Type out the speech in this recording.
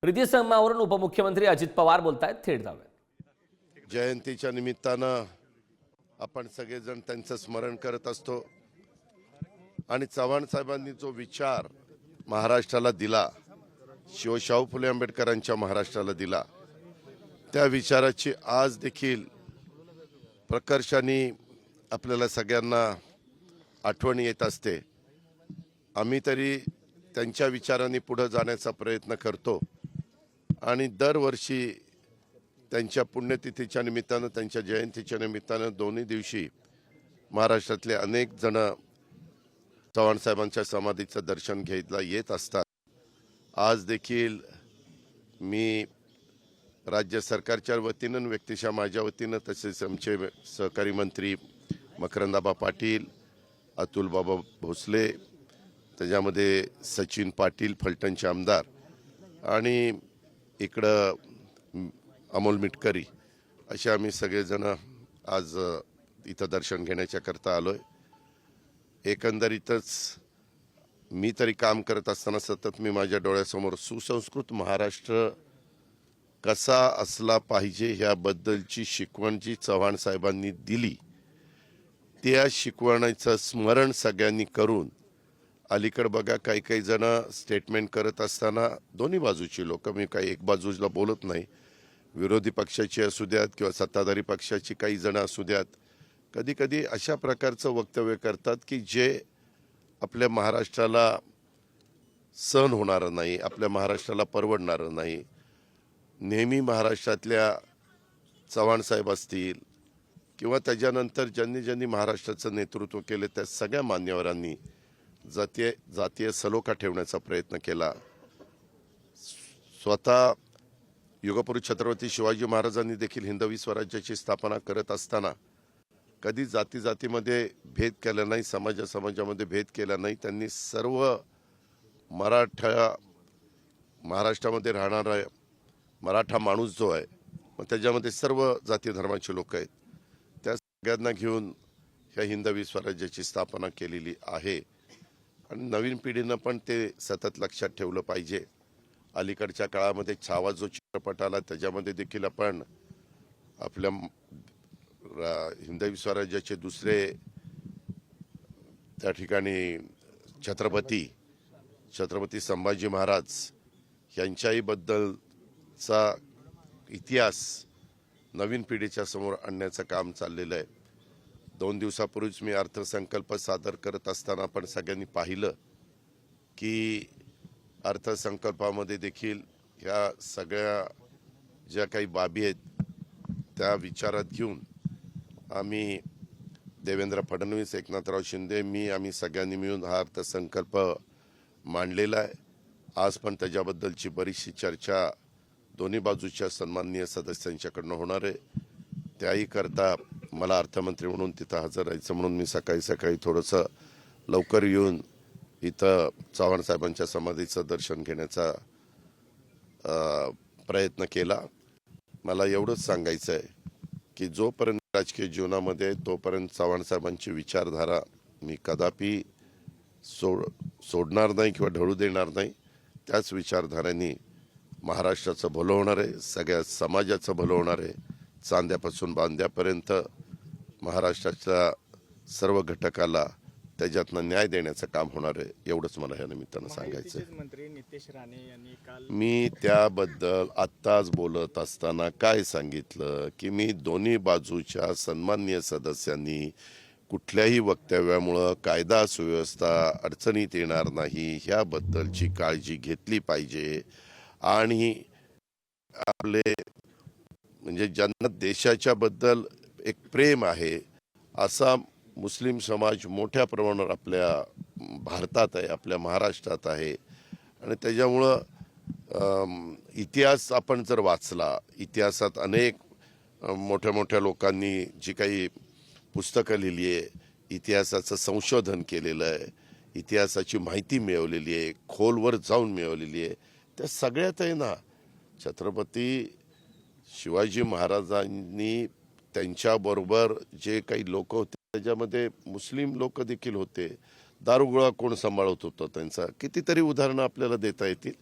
प्रीती संगमावरून उपमुख्यमंत्री अजित पवार बोलतायत, थेट जाऊयात। जयंतीच्या निमित्तानं आपण सगळेजण त्यांचं स्मरण करत असतो आणि चव्हाण साहेबांनी जो विचार महाराष्ट्राला दिला, शिवशाहू फुले आंबेडकरांच्या महाराष्ट्राला दिला, त्या विचाराची आज देखील प्रकर्षाने आपल्याला सगळ्यांना आठवण येत असते। आम्ही तरी त्यांच्या विचारांनी पुढे जाण्याचा प्रयत्न करतो आणि दरवर्षी त्यांच्या पुण्यतिथीच्या निमित्तानं, त्यांच्या जयंतीच्या निमित्तानं दोन्ही दिवशी महाराष्ट्रातले अनेक जण चव्हाण साहेबांच्या समाधीचं दर्शन घ्यायला येत असतात। आज देखील मी राज्य सरकारच्या वतीनं, व्यक्तिशः माझ्या वतीनं, तसेच आमचे सहकारी मंत्री मकरंदाबा पाटील, अतुलबाबा भोसले, त्याच्यामध्ये सचिन पाटील फलटणचे आमदार आणि इकडं अमोल मिटकरी, असे आम्ही सगळेजण आज इथं दर्शन घेण्याच्या करता आलोय। एकंदरीतच मी तरी काम करत असताना सतत मी माझ्या डोळ्यासमोर सुसंस्कृत महाराष्ट्र कसा असला पाहिजे ह्याबद्दलची शिकवण जी चव्हाण साहेबांनी दिली, त्या शिकवणीचं स्मरण सगळ्यांनी करून, अलीकडे बघा काही काही जण स्टेटमेंट करत असताना दोन्ही बाजूची लोक, मी काही एक बाजूला बोलत नाही, विरोधी पक्षाची असू द्यात किंवा सत्ताधारी पक्षाची काही जण असू द्यात, कधी कधी अशा प्रकारचं वक्तव्य करतात की जे आपल्या महाराष्ट्राला सहन होणारं नाही, आपल्या महाराष्ट्राला परवडणारं नाही। नेहमी महाराष्ट्रातल्या चव्हाण साहेब असतील किंवा त्याच्यानंतर ज्यांनी ज्यांनी महाराष्ट्राचं नेतृत्व केले त्या सगळ्या मान्यवरांनी जातीय सलोखा ठेवण्याचा प्रयत्न केला। स्वतः युगपुरुष छत्रपती शिवाजी महाराजांनी देखील हिंदवी स्वराज्याची स्थापना करत असताना कधी जाती जातीमध्ये भेद केला नाही, समाजामध्ये भेद केला नाही। त्यांनी सर्व महाराष्ट्रामध्ये राहणारा मराठा माणूस जो आहे, मग त्याच्यामध्ये सर्व जाती धर्माचे लोक आहेत, त्या सगळ्यांना घेऊन ह्या हिंदवी स्वराज्याची स्थापना केलेली आहे आणि नवीन पिढीनं पण ते सतत लक्षात ठेवलं पाहिजे। अलीकडच्या काळामध्ये छावा जो चित्रपट आला, त्याच्यामध्ये देखील आपण आपल्या हिंदवी स्वराज्याचे दुसरे त्या ठिकाणी छत्रपती संभाजी महाराज यांच्याही बद्दलचा इतिहास नवीन पिढीच्या समोर आणण्याचं काम चाललेलं आहे। 2 दिवसापूर्वीच मी अर्थसंकल्प सादर करत असताना आपण सगळ्यांनी पाहिलं की अर्थसंकल्पामध्ये देखील ह्या सगळ्या ज्या काही बाबी आहेत त्या विचारात घेऊन आम्ही देवेंद्र फडणवीस, एकनाथराव शिंदे, आम्ही सगळ्यांनी मिळून हा अर्थसंकल्प मांडलेला आहे। आज पण त्याच्याबद्दलची बरीचशी चर्चा दोन्ही बाजूच्या सन्माननीय सदस्यांच्याकडनं होणार आहे। त्याही करता मला अर्थमंत्री म्हणून तिथं हजर राहायचं म्हणून मी सकाळी थोडंसं लवकर येऊन इथं चव्हाण साहेबांच्या समाधीचं दर्शन घेण्याचा प्रयत्न केला। मला एवढंच सांगायचं आहे की जोपर्यंत राजकीय जीवनामध्ये तोपर्यंत चव्हाण साहेबांची विचारधारा मी कदापि सोडणार नाही किंवा ढळू देणार नाही। त्याच विचारधारेने महाराष्ट्राचं भलं होणार आहे, सगळ्या समाजाचं भलं होणार आहे। चांद्यापासून बांद्यापर्यंत महाराष्ट्राच्या सर्व घटकाला त्याच्यातनं न्याय देण्याचं काम होणार आहे, एवढंच मला या निमित्तानं सांगायचं आहे। मंत्री नितेश राणे यांनी काल मी त्याबद्दल आत्ताच बोलत असताना काय सांगितलं की मी दोन्ही बाजूच्या सन्माननीय सदस्यांनी कुठल्याही वक्तव्यामुळं कायदा सुव्यवस्था अडचणीत येणार नाही ह्याबद्दलची काळजी घेतली पाहिजे आणि आपले म्हणजे ज्यांना देशाच्या बद्दल एक प्रेम आहे असा मुस्लिम समाज मोठ्या प्रमाणावर आपल्या भारतात आहे, आपल्या महाराष्ट्रात आहे आणि त्याच्यामुळं इतिहास आपण जर वाचला, इतिहासात अनेक मोठ्या लोकांनी जी काही पुस्तकं लिहिली आहे, इतिहासाचं संशोधन केलेलं आहे, इतिहासाची माहिती मिळवलेली आहे, खोलवर जाऊन मिळवलेली आहे, त्या सगळ्यात आहे ना छत्रपती शिवाजी महाराजांनी त्यांच्याबरोबर जे काही लोक होते त्याच्यामध्ये मुस्लिम लोक देखील होते। दारुगोळा कोण सांभाळत होतं त्यांचा, कितीतरी उदाहरणं आपल्याला देता येतील।